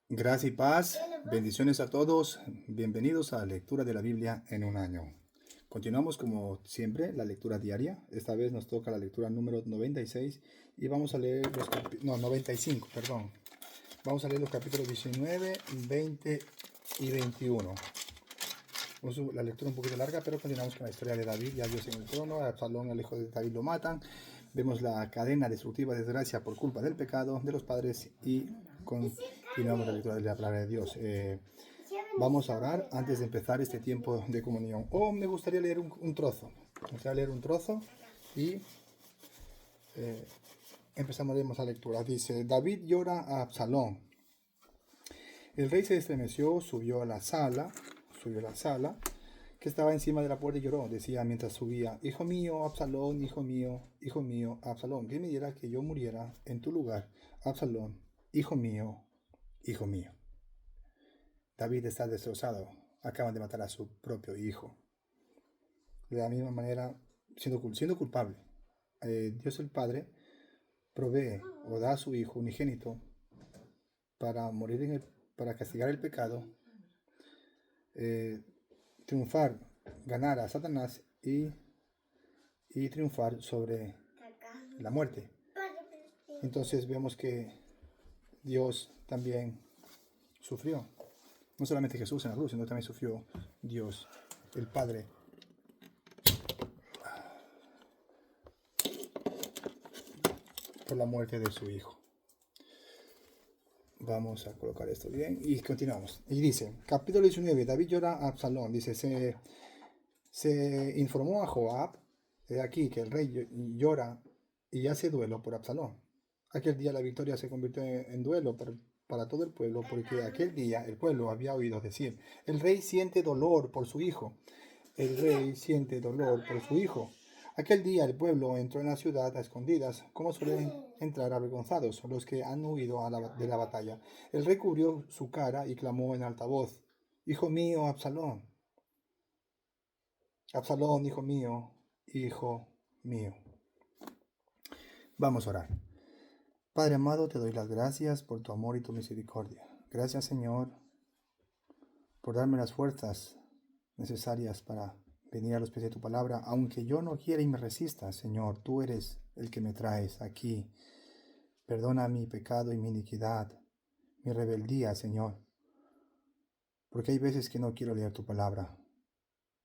Gracia y paz, bendiciones a todos, bienvenidos a la lectura de la Biblia en un año. Continuamos como siempre la lectura diaria, esta vez nos toca la lectura número 96 y vamos a leer los 95, perdón. Vamos a leer los capítulos 19, 20 y 21. La lectura un poquito larga, pero continuamos con la historia de David, ya Dios en el trono, a Absalón, el hijo de David, lo matan. Vemos la cadena destructiva de desgracia por culpa del pecado de los padres y continuamos la lectura de la palabra de Dios. Vamos a orar antes de empezar este tiempo de comunión. Me gustaría leer un trozo. Me gustaría leer un trozo y empezamos la lectura. Dice, David llora a Absalón. El rey se estremeció, subió a la sala, que estaba encima de la puerta y lloró. Decía mientras subía, hijo mío, Absalón, hijo mío, Absalón, ¿quién me diera que yo muriera en tu lugar? Absalón, hijo mío, hijo mío. David está destrozado, acaban de matar a su propio hijo. De la misma manera, siendo culpable, Dios el Padre provee o da a su hijo unigénito para morir para castigar el pecado, triunfar, ganar a Satanás y triunfar sobre la muerte. Entonces vemos que Dios también sufrió. No solamente Jesús en la cruz, sino también sufrió Dios, el Padre, por la muerte de su Hijo. Vamos a colocar esto bien y continuamos. Y dice, capítulo 19, David llora a Absalón. Dice, se informó a Joab, de aquí, que el rey llora y hace duelo por Absalón. Aquel día la victoria se convirtió en duelo para todo el pueblo, porque aquel día el pueblo había oído decir, el rey siente dolor por su hijo. El rey siente dolor por su hijo. Aquel día el pueblo entró en la ciudad a escondidas, como suelen entrar avergonzados los que han huido de la batalla. El rey cubrió su cara y clamó en alta voz, hijo mío, Absalón. Absalón, hijo mío, hijo mío. Vamos a orar. Padre amado, te doy las gracias por tu amor y tu misericordia. Gracias, Señor, por darme las fuerzas necesarias para venir a los pies de tu palabra, aunque yo no quiera y me resista, Señor, tú eres el que me traes aquí. Perdona mi pecado y mi iniquidad, mi rebeldía, Señor, porque hay veces que no quiero leer tu palabra,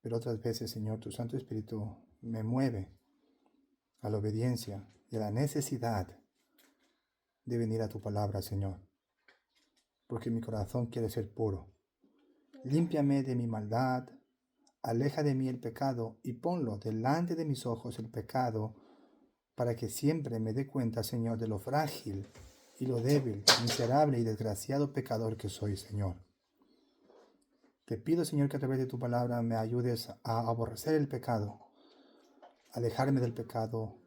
pero otras veces, Señor, tu Santo Espíritu me mueve a la obediencia y a la necesidad de venir a tu palabra, Señor, porque mi corazón quiere ser puro. Límpiame de mi maldad, aleja de mí el pecado y ponlo delante de mis ojos el pecado, para que siempre me dé cuenta, Señor, de lo frágil y lo débil, miserable y desgraciado pecador que soy, Señor. Te pido, Señor, que a través de tu palabra me ayudes a aborrecer el pecado, alejarme del pecado,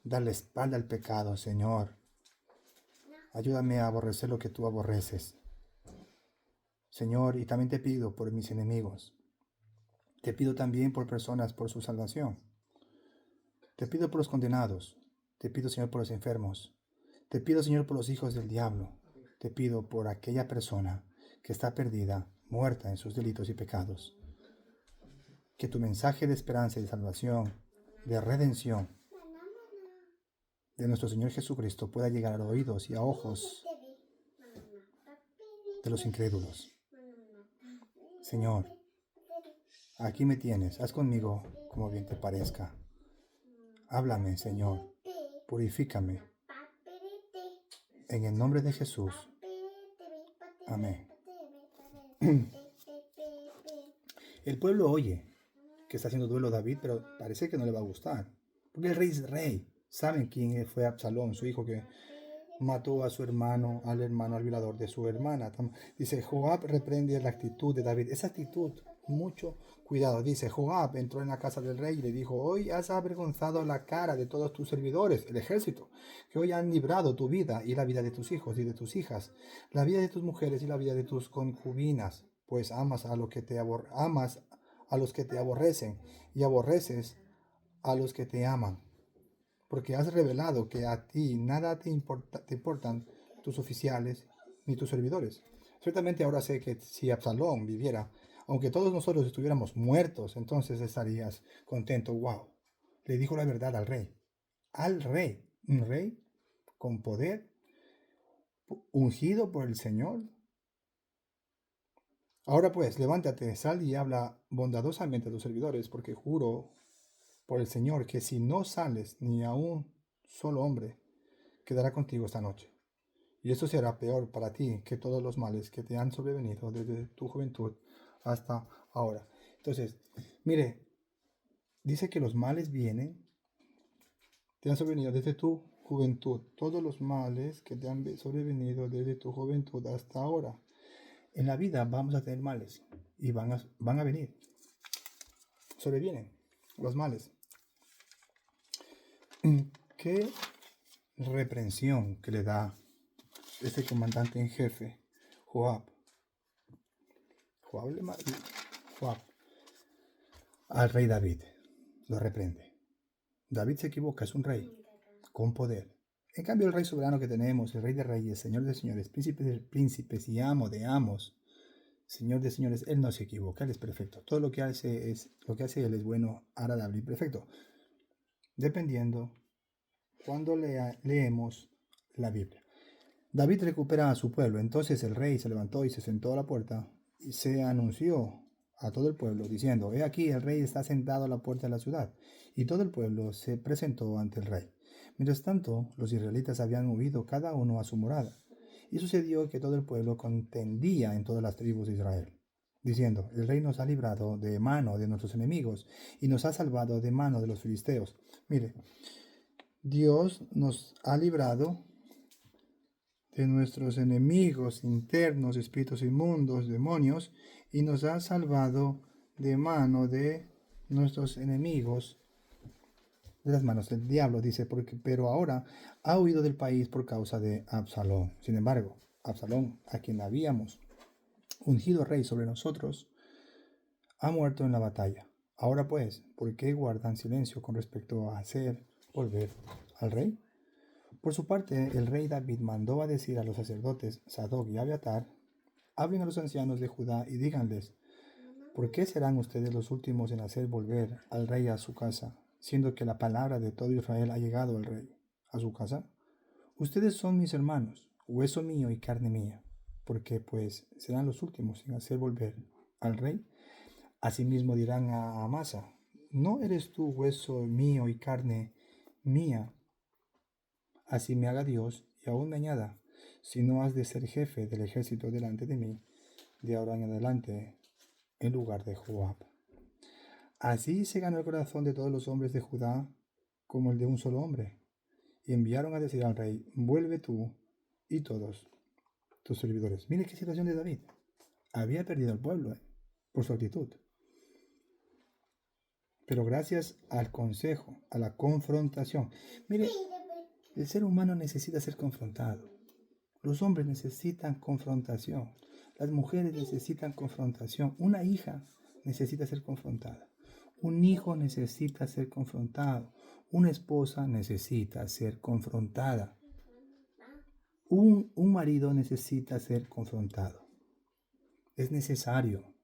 darle espalda al pecado, Señor. Ayúdame a aborrecer lo que tú aborreces, Señor, y también te pido por mis enemigos. Te pido también por personas, por su salvación. Te pido por los condenados. Te pido, Señor, por los enfermos. Te pido, Señor, por los hijos del diablo. Te pido por aquella persona que está perdida, muerta en sus delitos y pecados. Que tu mensaje de esperanza y de salvación, de redención de nuestro Señor Jesucristo pueda llegar a los oídos y a ojos de los incrédulos. Señor, aquí me tienes. Haz conmigo como bien te parezca. Háblame, Señor. Purifícame. En el nombre de Jesús. Amén. El pueblo oye que está haciendo duelo David, pero parece que no le va a gustar. Porque el rey es rey. ¿Saben quién fue Absalón, su hijo que mató a su hermano, al violador de su hermana? Dice, Joab reprende la actitud de David. Esa actitud, mucho cuidado. Dice, Joab entró en la casa del rey y le dijo, hoy has avergonzado la cara de todos tus servidores, el ejército, que hoy han librado tu vida y la vida de tus hijos y de tus hijas, la vida de tus mujeres y la vida de tus concubinas, pues amas a los que te aborrecen y aborreces a los que te aman. Porque has revelado que a ti nada te importan tus oficiales, ni tus servidores. Ciertamente ahora sé que si Absalón viviera, aunque todos nosotros estuviéramos muertos, entonces estarías contento. Wow, le dijo la verdad al rey. Al rey, un rey con poder, ungido por el Señor. Ahora pues, levántate, sal y habla bondadosamente a tus servidores, porque juro por el Señor que si no sales ni a un solo hombre, quedará contigo esta noche. Y esto será peor para ti que todos los males que te han sobrevenido desde tu juventud hasta ahora. Entonces, mire, dice que los males te han sobrevenido desde tu juventud. Todos los males que te han sobrevenido desde tu juventud hasta ahora. En la vida vamos a tener males y van a venir. Sobrevienen los males. ¿Qué reprensión que le da este comandante en jefe, Joab? Joab al rey David lo reprende. David se equivoca, es un rey con poder. En cambio, el rey soberano que tenemos, el rey de reyes, señor de señores, príncipe de príncipes y amo de amos, señor de señores, él no se equivoca, él es perfecto. Todo lo que hace él es bueno, agradable y perfecto. Dependiendo cuando leemos la Biblia. David recupera a su pueblo. Entonces el rey se levantó y se sentó a la puerta y se anunció a todo el pueblo diciendo: he aquí, el rey está sentado a la puerta de la ciudad. Y todo el pueblo se presentó ante el rey. Mientras tanto, los israelitas habían huido cada uno a su morada. Y sucedió que todo el pueblo contendía en todas las tribus de Israel, diciendo: el rey nos ha librado de mano de nuestros enemigos y nos ha salvado de mano de los filisteos. Mire, Dios nos ha librado de nuestros enemigos internos, espíritus inmundos, demonios, y nos ha salvado de mano de nuestros enemigos, de las manos del diablo, dice, pero ahora ha huido del país por causa de Absalón. Sin embargo, Absalón, a quien habíamos ungido rey sobre nosotros, ha muerto en la batalla. Ahora pues, ¿por qué guardan silencio con respecto a hacer volver al rey? Por su parte, el rey David mandó a decir a los sacerdotes Sadoc y Abiatar: hablen a los ancianos de Judá y díganles: ¿por qué serán ustedes los últimos en hacer volver al rey a su casa, siendo que la palabra de todo Israel ha llegado al rey a su casa? Ustedes son mis hermanos, hueso mío y carne mía. ¿Por qué pues serán los últimos en hacer volver al rey? Asimismo dirán a Amasa: ¿no eres tú hueso mío y carne mía? Así me haga Dios y aún me añada, si no has de ser jefe del ejército delante de mí, de ahora en adelante, en lugar de Joab. Así se ganó el corazón de todos los hombres de Judá como el de un solo hombre. Y enviaron a decir al rey: vuelve tú y todos tus servidores. Mire qué situación de David. Había perdido el pueblo por su actitud. Pero gracias al consejo, a la confrontación. Mire, el ser humano necesita ser confrontado. Los hombres necesitan confrontación. Las mujeres necesitan confrontación. Una hija necesita ser confrontada. Un hijo necesita ser confrontado. Una esposa necesita ser confrontada. Un marido necesita ser confrontado. Es necesario.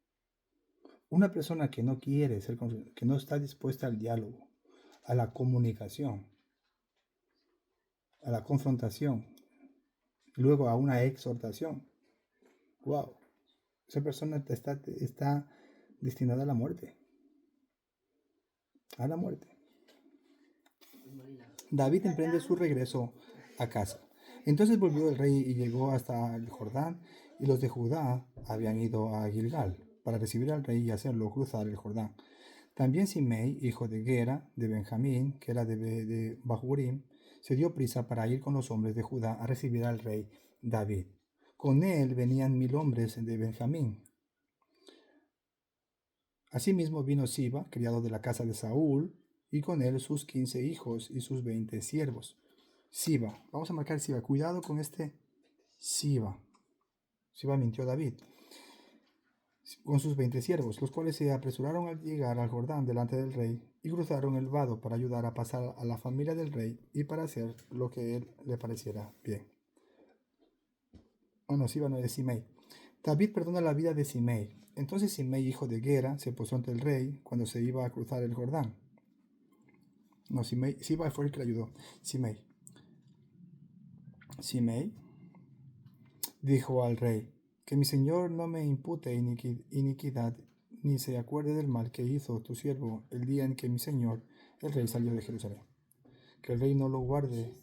Una persona que no quiere ser confrontada, que no está dispuesta al diálogo, a la comunicación, a la confrontación, luego a una exhortación. Wow. Esa persona está destinada a la muerte. A la muerte. David emprende su regreso a casa. Entonces volvió el rey y llegó hasta el Jordán, y los de Judá habían ido a Gilgal para recibir al rey y hacerlo cruzar el Jordán. También Simei, hijo de Gera, de Benjamín, que era de Bahurim, se dio prisa para ir con los hombres de Judá a recibir al rey David. Con él venían 1000 hombres de Benjamín. Asimismo vino Siba, criado de la casa de Saúl, y con él sus 15 hijos y sus 20 siervos. Siba, vamos a marcar Siba, cuidado con este Siba. Siba mintió a David. Con sus 20 siervos, los cuales se apresuraron al llegar al Jordán delante del rey y cruzaron el vado para ayudar a pasar a la familia del rey y para hacer lo que él le pareciera bien. Bueno, Siba no es Simei. David perdona la vida de Simei. Entonces Simei, hijo de Gera, se posó ante el rey cuando se iba a cruzar el Jordán. No, Siba fue el que le ayudó. Simei dijo al rey, que mi señor no me impute iniquidad, ni se acuerde del mal que hizo tu siervo el día en que mi señor, el rey, salió de Jerusalén. Que el rey no lo guarde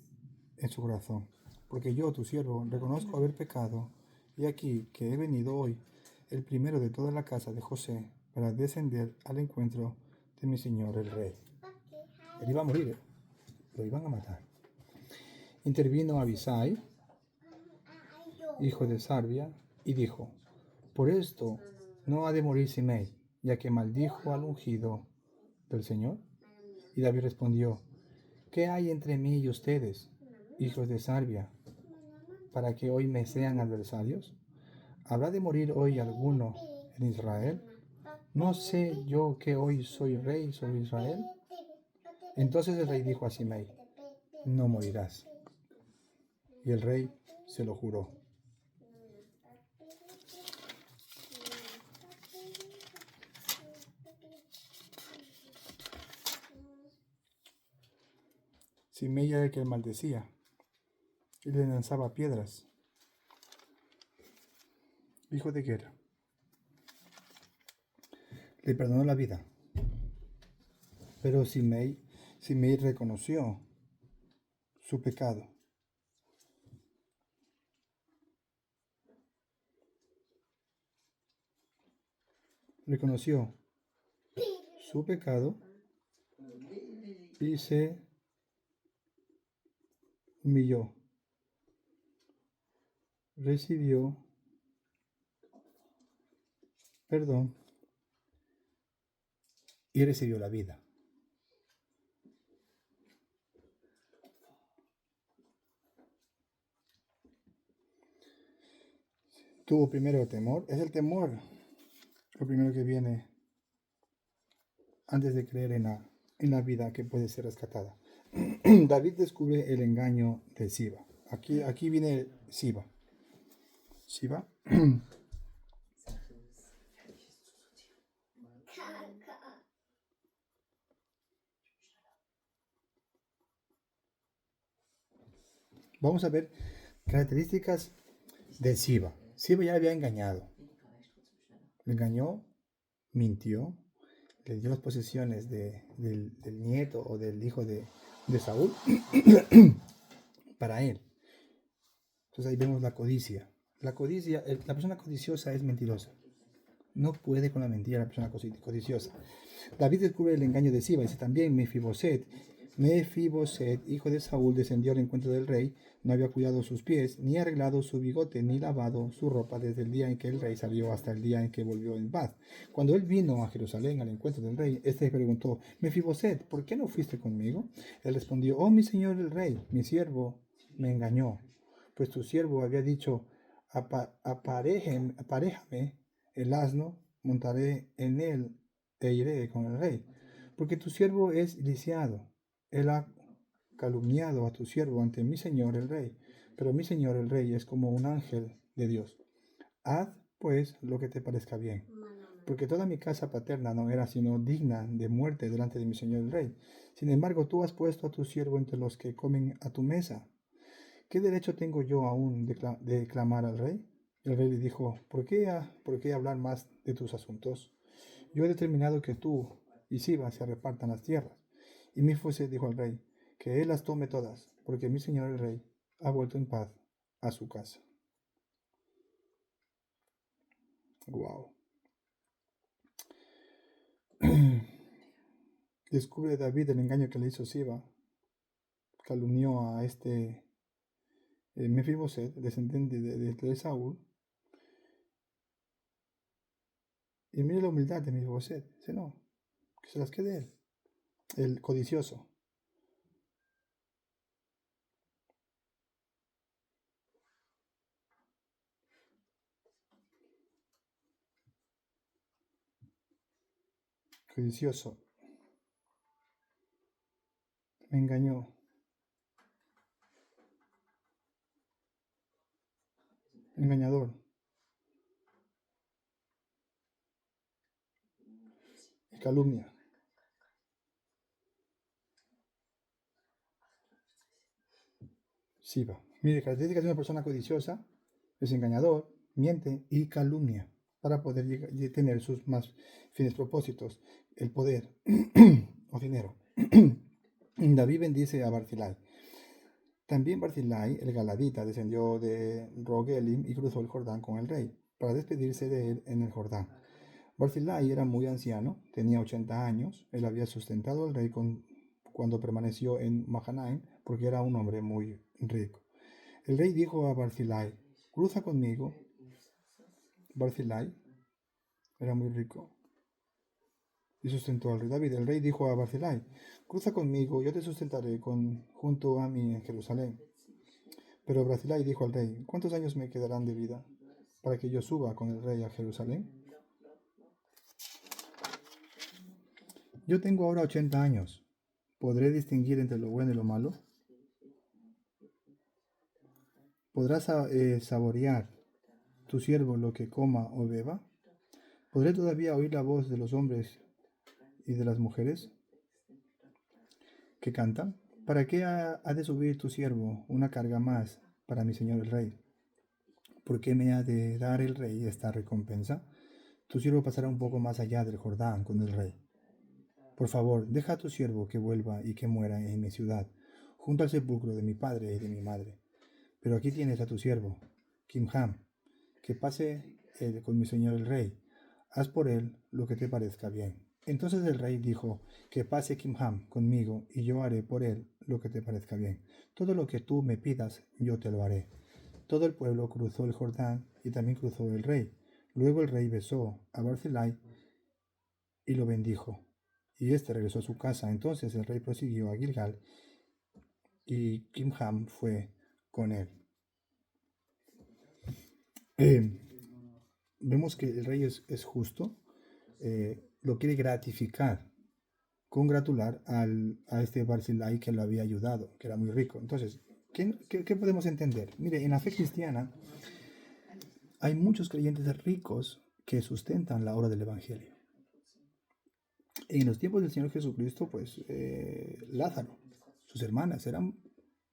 en su corazón, porque yo, tu siervo, reconozco haber pecado, y aquí que he venido hoy, el primero de toda la casa de José, para descender al encuentro de mi señor el rey. Él iba a morir, lo iban a matar. Intervino Abisai, hijo de Sarbia, y dijo, por esto no ha de morir Simei, ya que maldijo al ungido del Señor. Y David respondió, ¿qué hay entre mí y ustedes, hijos de Sarbia, para que hoy me sean adversarios? ¿Habrá de morir hoy alguno en Israel? ¿No sé yo que hoy soy rey sobre Israel? Entonces el rey dijo a Simei, no morirás. Y el rey se lo juró. Simei era el que maldecía y le lanzaba piedras. Hijo de Gera. Le perdonó la vida. Pero Simei reconoció su pecado. Reconoció su pecado y se humilló. Recibió perdón y recibió la vida. Tuvo primero temor. Es el temor lo primero que viene antes de creer en la vida que puede ser rescatada. David descubre el engaño de Siba. Aquí viene Siba. Siba. Vamos a ver características de Siba. Siba ya le había engañado. Le engañó, mintió, le dio las posesiones del nieto o del hijo de Saúl para él. Entonces ahí vemos la codicia. La persona codiciosa es mentirosa. No puede con la mentira la persona codiciosa. David descubre el engaño de Siba. Dice también Mefiboset, hijo de Saúl, descendió al encuentro del rey. No había cuidado sus pies, ni arreglado su bigote, ni lavado su ropa desde el día en que el rey salió hasta el día en que volvió en paz. Cuando él vino a Jerusalén al encuentro del rey, este preguntó, Mefiboset, ¿por qué no fuiste conmigo? Él respondió, oh mi señor el rey, mi siervo me engañó, pues tu siervo había dicho, aparéjame el asno, montaré en él e iré con el rey. Porque tu siervo es lisiado. Él ha calumniado a tu siervo ante mi señor el rey. Pero mi señor el rey es como un ángel de Dios. Haz, pues, lo que te parezca bien. Porque toda mi casa paterna no era sino digna de muerte delante de mi señor el rey. Sin embargo, tú has puesto a tu siervo entre los que comen a tu mesa. ¿Qué derecho tengo yo aún de clamar al rey? El rey le dijo, ¿por qué hablar más de tus asuntos? Yo he determinado que tú y Siba se repartan las tierras. Y Mefiboset dijo al rey, que él las tome todas, porque mi señor el rey ha vuelto en paz a su casa. Wow. Descubre David el engaño que le hizo Siba. Calumnió a este Mefiboset, descendiente de Saúl. Y mire la humildad de Mefiboset. Dice, no, que se las quede él. El codicioso. Codicioso. Me engañó. engañador, calumnia. Siva. Mire, características de una persona codiciosa es engañador, miente y calumnia para poder tener sus más fines propósitos, el poder o dinero. David bendice a Barzillai. También Barzillai, el galadita, descendió de Rogelim y cruzó el Jordán con el rey para despedirse de él en el Jordán. Barzillai era muy anciano, tenía 80 años. Él había sustentado al rey cuando permaneció en Mahanaim porque era un hombre muy rico. El rey dijo a Barzillai, cruza conmigo. Barzillai era muy rico y sustentó al rey David. El rey dijo a Barzillai, cruza conmigo, yo te sustentaré junto a mí en Jerusalén. Pero Barzillai dijo al rey, ¿cuántos años me quedarán de vida para que yo suba con el rey a Jerusalén? Yo tengo ahora 80 años. ¿Podré distinguir entre lo bueno y lo malo? ¿Podrás saborear tu siervo lo que coma o beba? ¿Podré todavía oír la voz de los hombres y de las mujeres que cantan? ¿Para qué ha de subir tu siervo una carga más para mi señor el rey? ¿Por qué me ha de dar el rey esta recompensa? Tu siervo pasará un poco más allá del Jordán con el rey. Por favor, deja a tu siervo que vuelva y que muera en mi ciudad, junto al sepulcro de mi padre y de mi madre. Pero aquí tienes a tu siervo, Kimham, que pase con mi señor el rey. Haz por él lo que te parezca bien. Entonces el rey dijo, que pase Kimham conmigo, y yo haré por él lo que te parezca bien. Todo lo que tú me pidas, yo te lo haré. Todo el pueblo cruzó el Jordán, y también cruzó el rey. Luego el rey besó a Barzillai y lo bendijo. Y éste regresó a su casa. Entonces el rey prosiguió a Gilgal, y Kimham fue con él. Vemos que el rey es justo, lo quiere gratificar, congratular a este Barzillai que lo había ayudado, que era muy rico. Entonces, ¿qué podemos entender? Mire, en la fe cristiana hay muchos creyentes ricos que sustentan la obra del Evangelio. En los tiempos del Señor Jesucristo, pues Lázaro, sus hermanas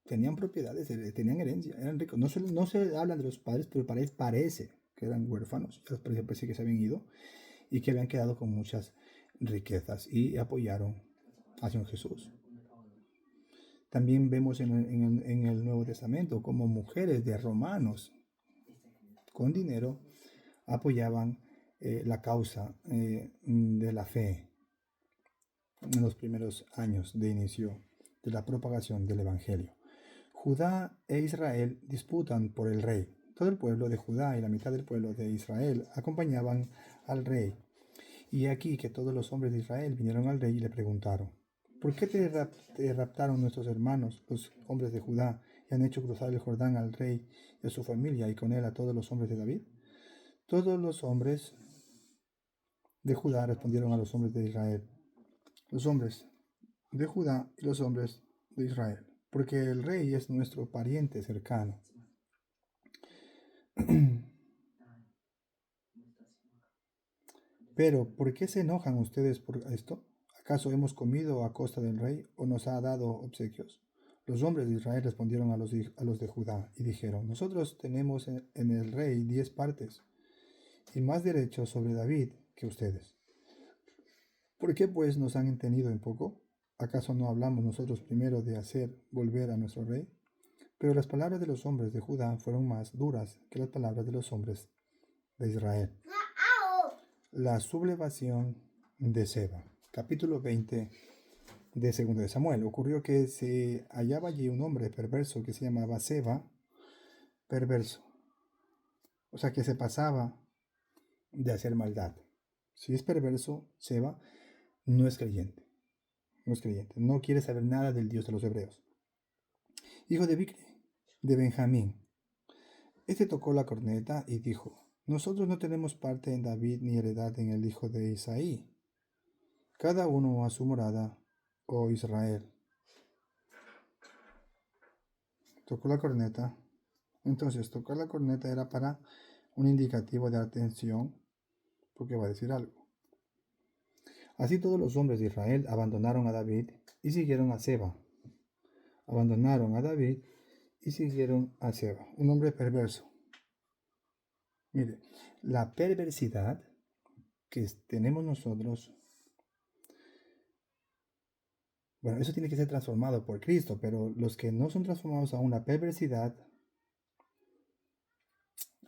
tenían propiedades, tenían herencia, eran ricos. No se habla de los padres, pero parece que eran huérfanos, parece que se habían ido y que habían quedado con muchas riquezas y apoyaron a Señor Jesús. También vemos en el Nuevo Testamento como mujeres de romanos con dinero apoyaban la causa de la fe en los primeros años de inicio de la propagación del Evangelio. Judá e Israel disputan por el rey. Todo el pueblo de Judá y la mitad del pueblo de Israel acompañaban al rey. Y aquí que todos los hombres de Israel vinieron al rey y le preguntaron, ¿por qué te raptaron nuestros hermanos, los hombres de Judá, y han hecho cruzar el Jordán al rey y a su familia y con él a todos los hombres de David? Todos los hombres de Judá respondieron a los hombres de Israel, los hombres de Judá y los hombres de Israel, porque el rey es nuestro pariente cercano. Pero, ¿por qué se enojan ustedes por esto? ¿Acaso hemos comido a costa del rey o nos ha dado obsequios? Los hombres de Israel respondieron a los de Judá y dijeron, nosotros tenemos en el rey 10 partes y más derechos sobre David que ustedes. ¿Por qué pues nos han tenido en poco? ¿Acaso no hablamos nosotros primero de hacer volver a nuestro rey? Pero las palabras de los hombres de Judá fueron más duras que las palabras de los hombres de Israel. La sublevación de Seba. Capítulo 20 de 2 de Samuel. Ocurrió que se hallaba allí un hombre perverso que se llamaba Seba, perverso. O sea, que se pasaba de hacer maldad. Si es perverso, Seba no es creyente. No es creyente. No quiere saber nada del Dios de los hebreos. Hijo de Bicri, de Benjamín. Este tocó la corneta y dijo, nosotros no tenemos parte en David ni heredad en el hijo de Isaí. Cada uno a su morada, oh Israel. Tocó la corneta. Entonces, tocar la corneta era para un indicativo de atención, porque va a decir algo. Así todos los hombres de Israel abandonaron a David y siguieron a Seba. Abandonaron a David y siguieron a Seba, un hombre perverso. Mire, la perversidad que tenemos nosotros, bueno, eso tiene que ser transformado por Cristo, pero los que no son transformados a una perversidad,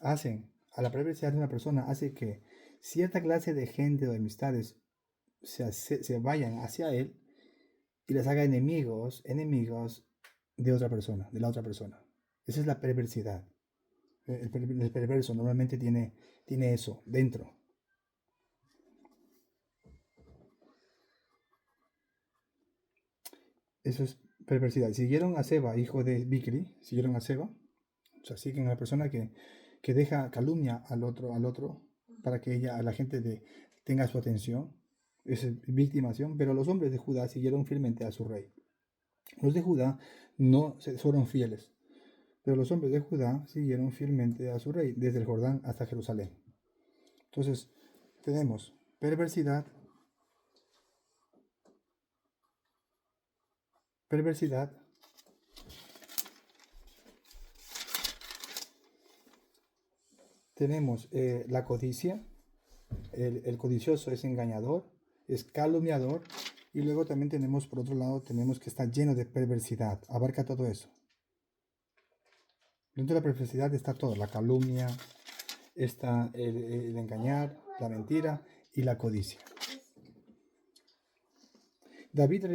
a la perversidad de una persona hace que cierta clase de gente o de amistades se vayan hacia él y les haga enemigos de otra persona, de la otra persona. Esa es la perversidad. El perverso normalmente tiene eso dentro. Eso es perversidad. Siguieron a Seba, hijo de Bikri, siguieron a Seba. O sea, siguen a la persona que deja calumnia al otro para que la gente tenga su atención. Es victimación. Pero los hombres de Judá siguieron fielmente a su rey. Los de Judá no fueron fieles. Pero los hombres de Judá siguieron fielmente a su rey, desde el Jordán hasta Jerusalén. Entonces, tenemos perversidad, tenemos la codicia, el codicioso es engañador, es calumniador, y luego también tenemos, por otro lado, tenemos que está lleno de perversidad, abarca todo eso. Dentro de la perversidad está todo, la calumnia, está el engañar, la mentira y la codicia. David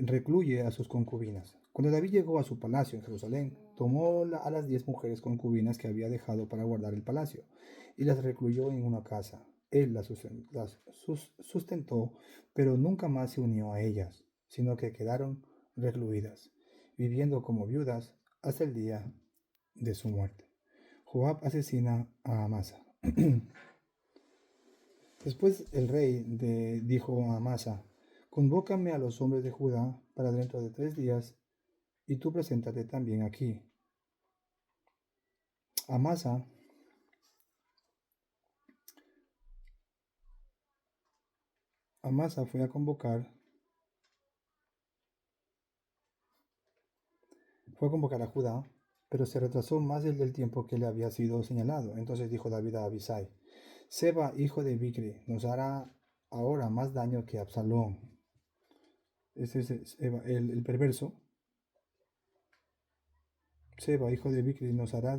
recluye a sus concubinas. Cuando David llegó a su palacio en Jerusalén, tomó a las 10 mujeres concubinas que había dejado para guardar el palacio y las recluyó en una casa. Él las sustentó, pero nunca más se unió a ellas, sino que quedaron recluidas, viviendo como viudas hasta el día de su muerte. Joab asesina a Amasa. Después el rey dijo a Amasa: convócame a los hombres de Judá para dentro de 3 días, y tú preséntate también aquí. Amasa fue a convocar a Judá, pero se retrasó más del tiempo que le había sido señalado. Entonces dijo David a Abisai: Seba, hijo de Bicri, nos hará ahora más daño que Absalón. Ese es el perverso. Seba, hijo de Bicri, nos hará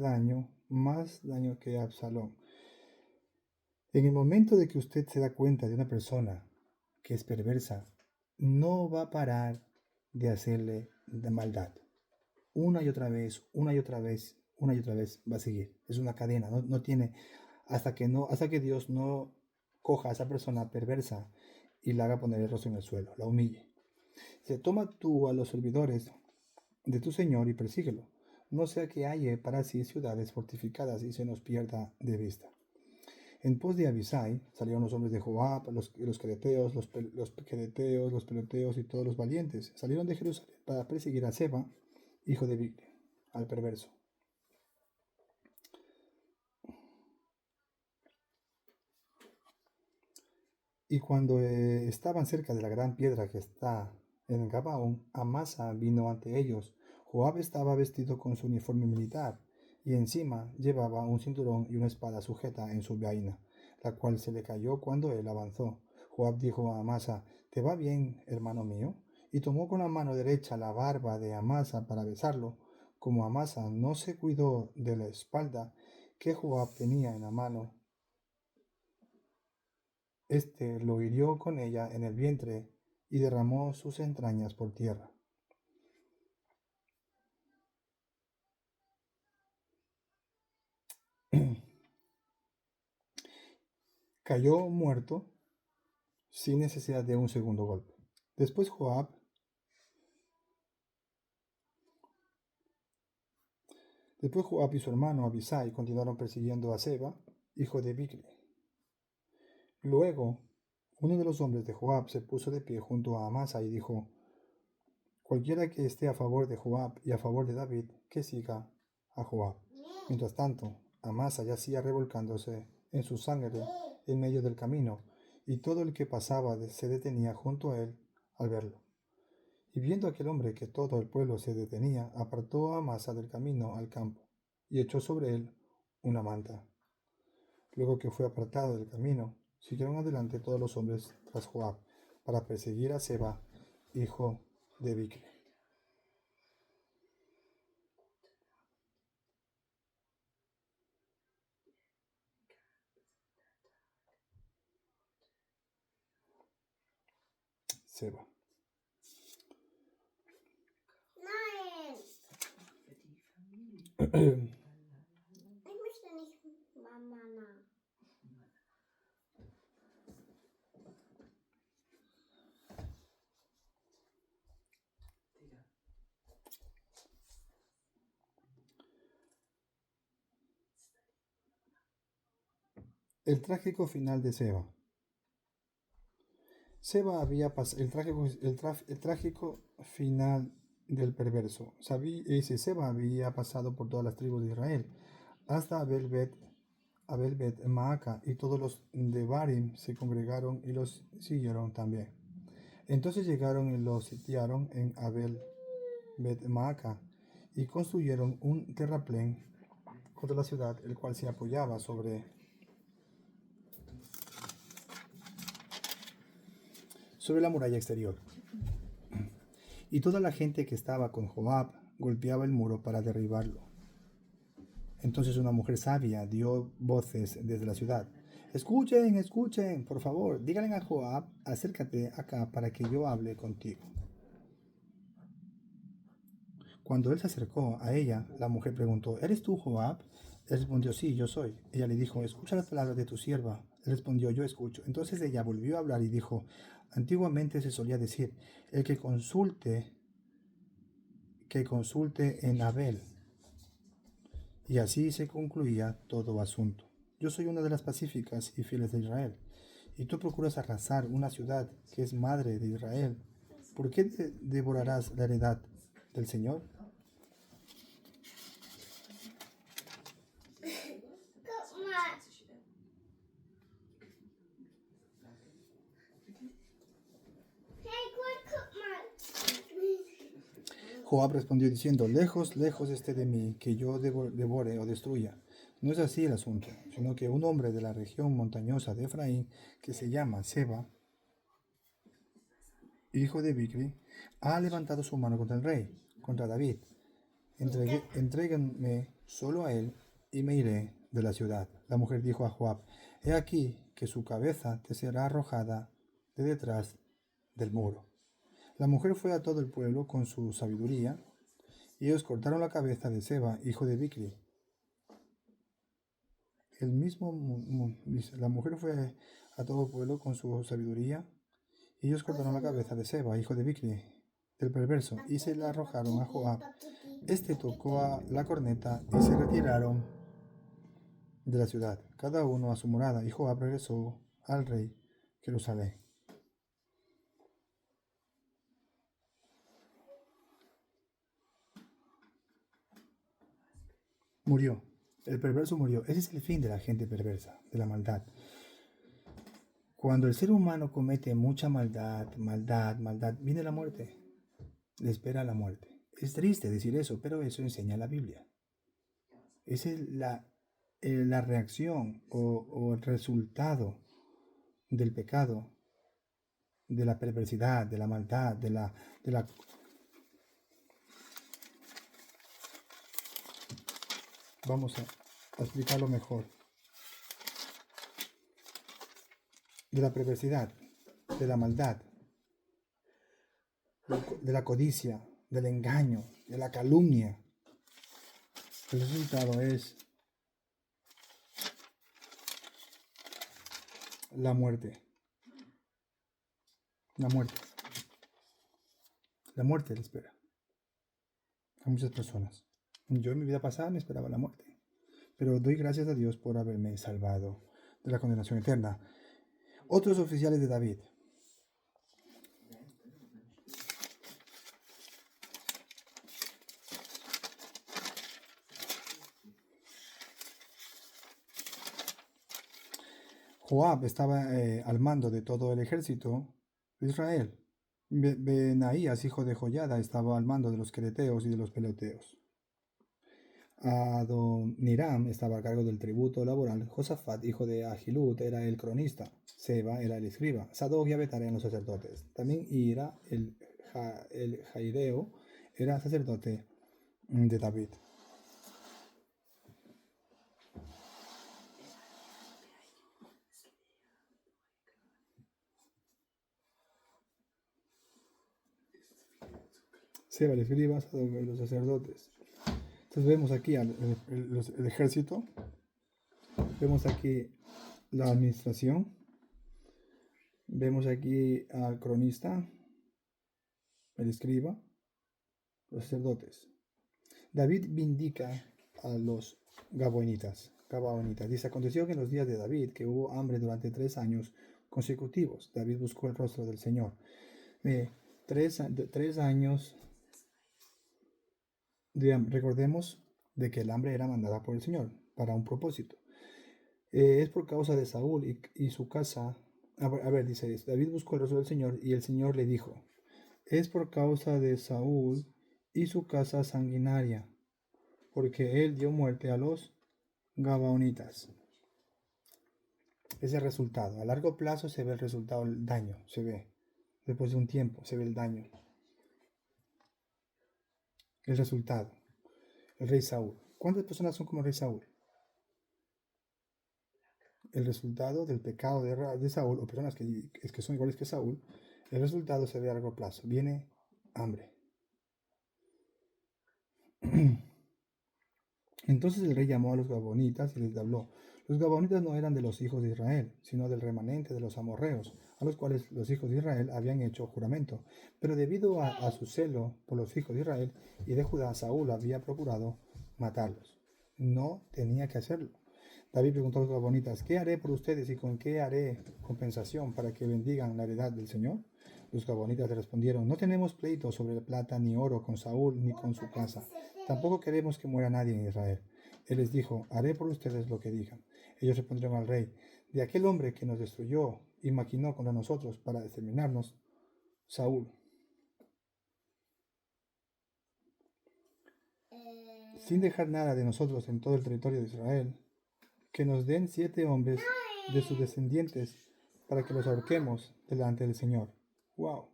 más daño que Absalón. En el momento de que usted se da cuenta de una persona que es perversa, no va a parar de hacerle de maldad. Una y otra vez va a seguir. Es una cadena, no tiene, hasta que Dios no coja a esa persona perversa y la haga poner el rostro en el suelo, la humille. Se toma tú a los servidores de tu Señor y persíguelo, no sea que haya para sí ciudades fortificadas y se nos pierda de vista. En pos de Abisai salieron los hombres de Joab, los quereteos, los quereteos, los peloteos y todos los valientes. Salieron de Jerusalén para perseguir a Seba, hijo de Bicri, al perverso. Y cuando estaban cerca de la gran piedra que está en Gabaón, Amasa vino ante ellos. Joab estaba vestido con su uniforme militar, y encima llevaba un cinturón y una espada sujeta en su vaina, la cual se le cayó cuando él avanzó. Joab dijo a Amasa: ¿Te va bien, hermano mío? Y tomó con la mano derecha la barba de Amasa para besarlo. Como Amasa no se cuidó de la espalda que Joab tenía en la mano, lo hirió con ella en el vientre y derramó sus entrañas por tierra. Cayó muerto sin necesidad de un segundo golpe. Después Joab y su hermano Abisai continuaron persiguiendo a Seba, hijo de Bicri. Luego, uno de los hombres de Joab se puso de pie junto a Amasa y dijo: cualquiera que esté a favor de Joab y a favor de David, que siga a Joab. Mientras tanto, Amasa yacía revolcándose en su sangre en medio del camino, y todo el que pasaba se detenía junto a él al verlo. Y viendo aquel hombre que todo el pueblo se detenía, apartó a Amasa del camino al campo, y echó sobre él una manta. Luego que fue apartado del camino, siguieron adelante todos los hombres tras Joab, para perseguir a Seba, hijo de Bicri. Seba. Ich möchte nicht Mama nach. El trágico final de Seba. Seba había pasado el trágico final del perverso. Seba había pasado por todas las tribus de Israel, hasta Abel-Bet Maaca, y todos los de Barim se congregaron y los siguieron también. Entonces llegaron y los sitiaron en Abel-Bet Maaca y construyeron un terraplén contra la ciudad, el cual se apoyaba sobre la muralla exterior. Y toda la gente que estaba con Joab golpeaba el muro para derribarlo. Entonces una mujer sabia dio voces desde la ciudad. Escuchen, escuchen, por favor, díganle a Joab, acércate acá para que yo hable contigo. Cuando él se acercó a ella, la mujer preguntó, ¿eres tú Joab? Él respondió, sí, yo soy. Ella le dijo, escucha las palabras de tu sierva. Él respondió, yo escucho. Entonces ella volvió a hablar y dijo, antiguamente se solía decir, el que consulte en Abel. Y así se concluía todo asunto. Yo soy una de las pacíficas y fieles de Israel, y tú procuras arrasar una ciudad que es madre de Israel. ¿Por qué devorarás la heredad del Señor? Guck mal. Hey, guck mal. Joab respondió diciendo, lejos, lejos esté de mí, que yo devore o destruya. No es así el asunto, sino que un hombre de la región montañosa de Efraín, que se llama Seba, hijo de Bicri, ha levantado su mano contra el rey, contra David. Entréguenme solo a él y me iré de la ciudad. La mujer dijo a Joab, he aquí que su cabeza te será arrojada de detrás del muro. La mujer fue a todo el pueblo con su sabiduría, y ellos cortaron la cabeza de Seba, hijo de Bicri. La mujer fue a todo el pueblo con su sabiduría, y ellos cortaron la cabeza de Seba, hijo de Bicri, del perverso, y se la arrojaron a Joab. Este tocó a la corneta y se retiraron de la ciudad, cada uno a su morada, y Joab regresó al rey Jerusalén. Murió. El perverso murió. Ese es el fin de la gente perversa, de la maldad. Cuando el ser humano comete mucha maldad, viene la muerte. Le espera la muerte. Es triste decir eso, pero eso enseña la Biblia. Esa es la reacción o el resultado del pecado, de la perversidad, de la maldad, de la Vamos a explicarlo mejor. De la perversidad, de la maldad, de la codicia, del engaño, de la calumnia. El resultado es la muerte. La muerte. La muerte le espera a muchas personas. Yo en mi vida pasada me esperaba la muerte, pero doy gracias a Dios por haberme salvado de la condenación eterna. Otros oficiales de David. Joab estaba al mando de todo el ejército de Israel. Benaías, hijo de Joiada, estaba al mando de los quereteos y de los peloteos. Adoniram estaba a cargo del tributo laboral. Josafat, hijo de Ahilud, era el cronista. Seba era el escriba. Sadoc y Abiatar eran los sacerdotes. También Ira, el Jaireo, era sacerdote de David. Seba el escriba, Sadoc y los sacerdotes. Entonces vemos aquí el ejército, vemos aquí la administración, vemos aquí al cronista, el escriba, los sacerdotes. David vindica a los Gabaonitas. Dice, aconteció que en los días de David, que hubo hambre durante 3 años consecutivos, David buscó el rostro del Señor. 3 años, recordemos de que el hambre era mandada por el Señor para un propósito. Es por causa de Saúl y su casa. Dice, David buscó el rostro del Señor y el Señor le dijo, es por causa de Saúl y su casa sanguinaria, porque él dio muerte a los Gabaonitas. Es el resultado. A largo plazo se ve el resultado, el daño, se ve. Después de un tiempo se ve el daño. El resultado. El rey Saúl. ¿Cuántas personas son como el rey Saúl? El resultado del pecado de Saúl, o personas que son iguales que Saúl, el resultado se ve a largo plazo. Viene hambre. Entonces el rey llamó a los Gabaonitas y les habló. Los Gabaonitas no eran de los hijos de Israel, sino del remanente de los amorreos, a los cuales los hijos de Israel habían hecho juramento. Pero debido a su celo por los hijos de Israel y de Judá, Saúl había procurado matarlos. No tenía que hacerlo. David preguntó a los Gabaonitas, ¿qué haré por ustedes y con qué haré compensación para que bendigan la heredad del Señor? Los Gabaonitas le respondieron, no tenemos pleito sobre plata ni oro con Saúl ni con su casa. Tampoco queremos que muera nadie en Israel. Él les dijo, haré por ustedes lo que digan. Ellos respondieron al rey, de aquel hombre que nos destruyó y maquinó contra nosotros para exterminarnos, Saúl. Sin dejar nada de nosotros en todo el territorio de Israel, que nos den 7 hombres de sus descendientes para que los ahorquemos delante del Señor. Wow.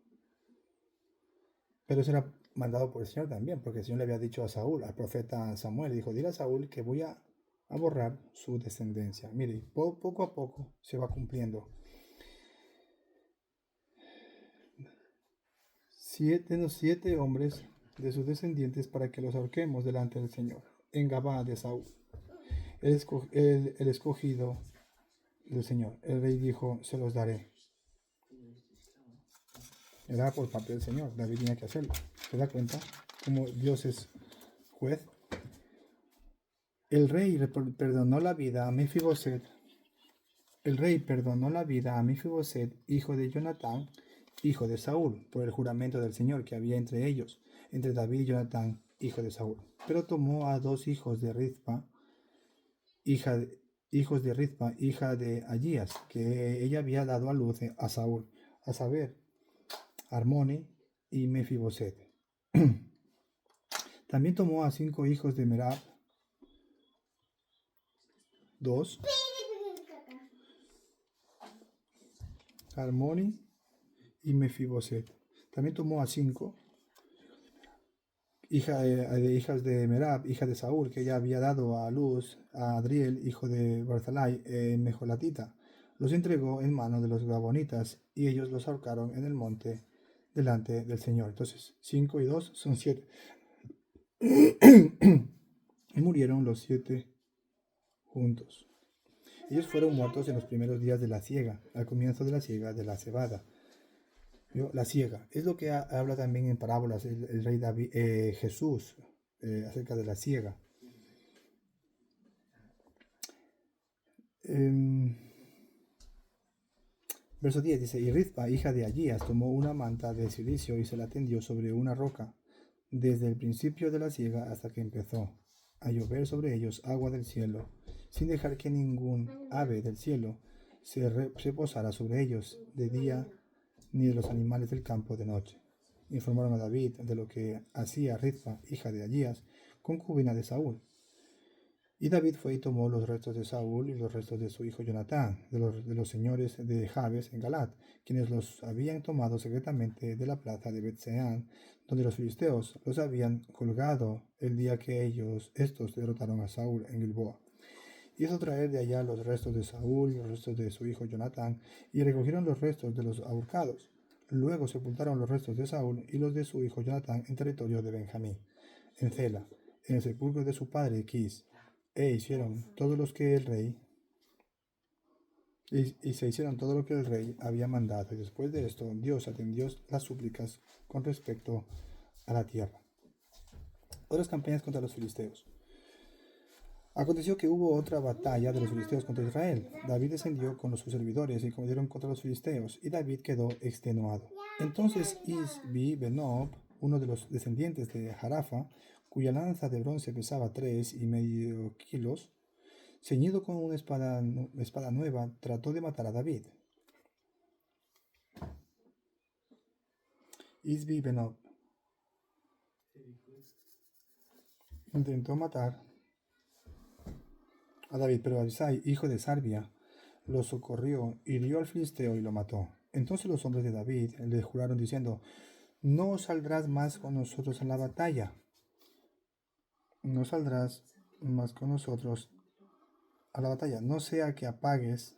Pero eso era mandado por el Señor también, porque el Señor le había dicho a Saúl, al profeta Samuel, dijo, dile a Saúl que voy a borrar su descendencia. Mire, poco a poco se va cumpliendo. 7 hombres de sus descendientes para que los ahorquemos delante del Señor, en Gabá de Saúl, el escogido del Señor. El rey dijo, se los daré. Era por parte del Señor, David tenía que hacerlo. ¿Se da cuenta? Como Dios es juez. El rey perdonó la vida a Mefiboset. El rey perdonó la vida a Mefiboset, hijo de Jonatán, hijo de Saúl, por el juramento del Señor que había entre ellos, entre David y Jonatán, hijo de Saúl. Pero tomó a 2 hijos de Rizpa, hija de Agías, que ella había dado a luz a Saúl, a saber, Armoni y Mefiboset. También tomó a 5 hijos de Merab, 2, Armoni y Mefiboset. También tomó a 5 hijas de Merab, hija de Saúl, que ella había dado a luz a Adriel, hijo de Barzalai, Mejolatita. Los entregó en manos de los Gabonitas y ellos los ahorcaron en el monte delante del Señor. Entonces, 5 y 2 son 7. Y murieron los 7 juntos. Ellos fueron muertos en los primeros días de la siega, al comienzo de la siega de la cebada. La siega es lo que habla también en parábolas el rey David, Jesús, acerca de la siega. Verso 10 dice, y Rizpa, hija de Agías, tomó una manta de silicio y se la tendió sobre una roca, desde el principio de la siega hasta que empezó a llover sobre ellos agua del cielo, sin dejar que ningún ave del cielo se posara sobre ellos de día, ni de los animales del campo de noche. Informaron a David de lo que hacía Rizpa, hija de Allías, concubina de Saúl. Y David fue y tomó los restos de Saúl y los restos de su hijo Jonatán, de los señores de Jabes en Galat, quienes los habían tomado secretamente de la plaza de Betseán, donde los filisteos los habían colgado el día que estos derrotaron a Saúl en Gilboa. Hizo traer de allá los restos de Saúl y los restos de su hijo Jonatán, y recogieron los restos de los ahorcados. Luego sepultaron los restos de Saúl y los de su hijo Jonatán en territorio de Benjamín, en Cela, en el sepulcro de su padre Quis. Hicieron todo lo que el rey y se hicieron todo lo que el rey había mandado, y después de esto Dios atendió las súplicas con respecto a la tierra. Otras campañas contra los filisteos. Aconteció que hubo otra batalla de los filisteos contra Israel. David descendió con sus servidores y combatieron contra los filisteos, y David quedó extenuado. Entonces Isbi Benob, uno de los descendientes de Jarafa, cuya lanza de bronce pesaba 3,5 kilos, ceñido con una espada nueva, trató de matar a David. Isbi Benob intentó matar a David, pero Abisai, hijo de Sarbia, lo socorrió, hirió al filisteo y lo mató. Entonces los hombres de David le juraron diciendo: no saldrás más con nosotros en la batalla. No saldrás más con nosotros a la batalla. No sea que apagues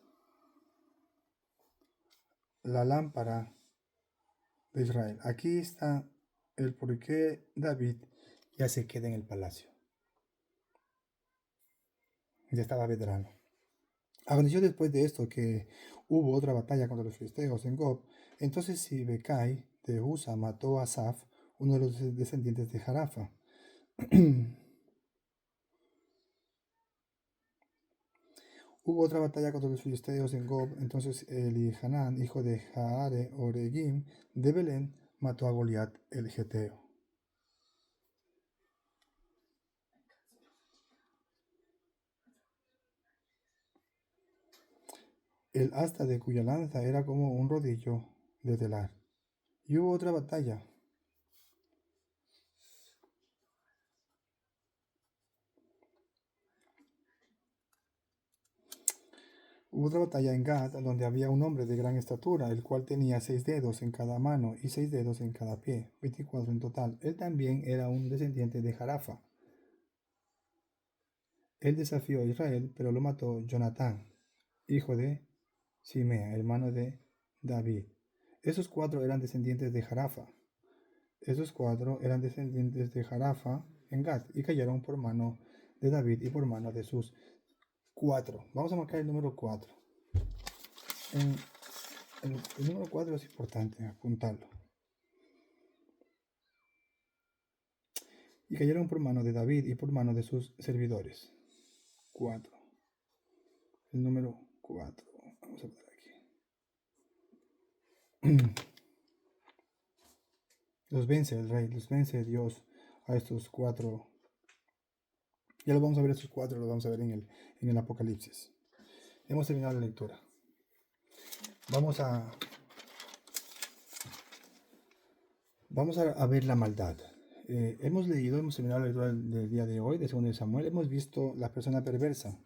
la lámpara de Israel. Aquí está el por qué David ya se queda en el palacio. Ya estaba veterano. Aconteció después de esto que hubo otra batalla contra los filisteos en Gob. Entonces Sibecai de Usa mató a Asaf, uno de los descendientes de Jarafa. Hubo otra batalla contra los filisteos en Gob. Entonces Elihanán, hijo de Jaare Oregim de Belén, mató a Goliat el Geteo. El asta de cuya lanza era como un rodillo de telar. Y hubo otra batalla. Hubo otra batalla en Gad, donde había un hombre de gran estatura, el cual tenía 6 dedos en cada mano y 6 dedos en cada pie, 24 en total. Él también era un descendiente de Jarafa. Él desafió a Israel, pero lo mató Jonatán, hijo de Simea, hermano de David. Esos 4 eran descendientes de Jarafa. Esos 4 eran descendientes de Jarafa en Gad, y cayeron por mano de David y por mano de sus 4. Vamos a marcar el número 4. El número 4 es importante apuntarlo. Y cayeron por mano de David y por mano de sus servidores. 4. El número 4. Vamos a poner aquí. Los vence el rey, los vence Dios a estos 4. Ya lo vamos a ver, estos 4 los vamos a ver en el Apocalipsis. Hemos terminado la lectura. Vamos a ver la maldad. Hemos terminado la lectura del día de hoy, de 2 de Samuel. Hemos visto la persona perversa.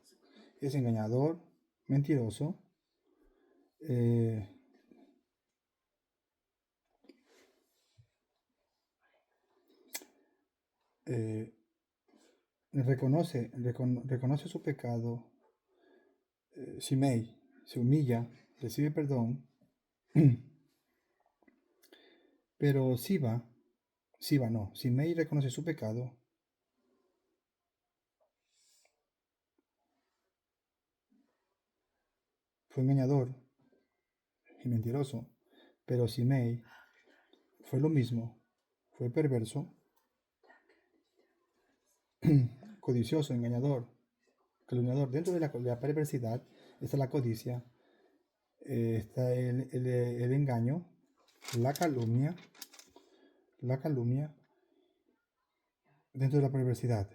Es engañador, mentiroso, reconoce su pecado. Shimei se humilla, recibe perdón, pero Shimei reconoce su pecado, fue engañador y mentiroso, pero Shimei fue lo mismo, fue perverso, codicioso, engañador, calumniador. Dentro de la perversidad está la codicia, está el engaño, la calumnia, dentro de la perversidad.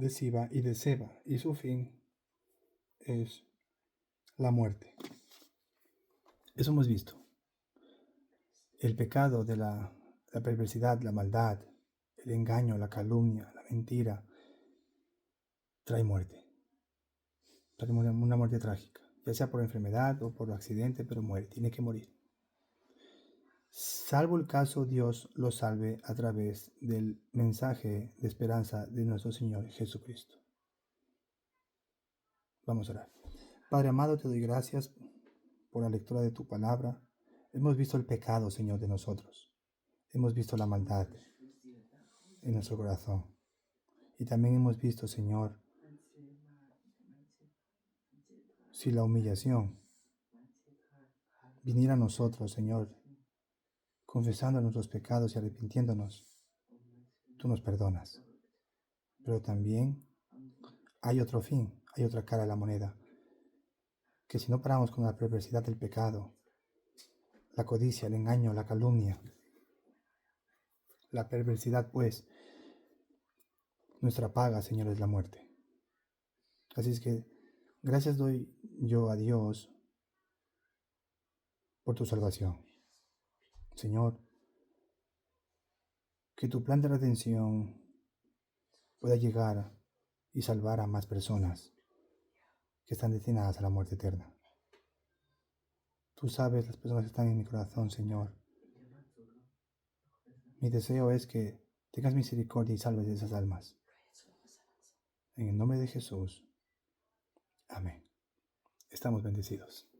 de Siba y de Seba, y su fin es la muerte. Eso hemos visto. El pecado de la perversidad, la maldad, el engaño, la calumnia, la mentira, trae muerte. Trae una muerte trágica, ya sea por enfermedad o por accidente, pero muere, tiene que morir. Salvo el caso Dios lo salve a través del mensaje de esperanza de nuestro Señor Jesucristo. Vamos a orar. Padre amado, te doy gracias por la lectura de tu palabra. Hemos visto el pecado, Señor, de nosotros. Hemos visto la maldad en nuestro corazón. Y también hemos visto, Señor, si la humillación viniera a nosotros, Señor, confesando nuestros pecados y arrepintiéndonos, tú nos perdonas. Pero también hay otro fin, hay otra cara de la moneda, que si no paramos con la perversidad del pecado, la codicia, el engaño, la calumnia, la perversidad, pues, nuestra paga, Señor, es la muerte. Así es que gracias doy yo a Dios por tu salvación. Señor, que tu plan de redención pueda llegar y salvar a más personas que están destinadas a la muerte eterna. Tú sabes las personas que están en mi corazón, Señor. Mi deseo es que tengas misericordia y salves esas almas. En el nombre de Jesús. Amén. Estamos bendecidos.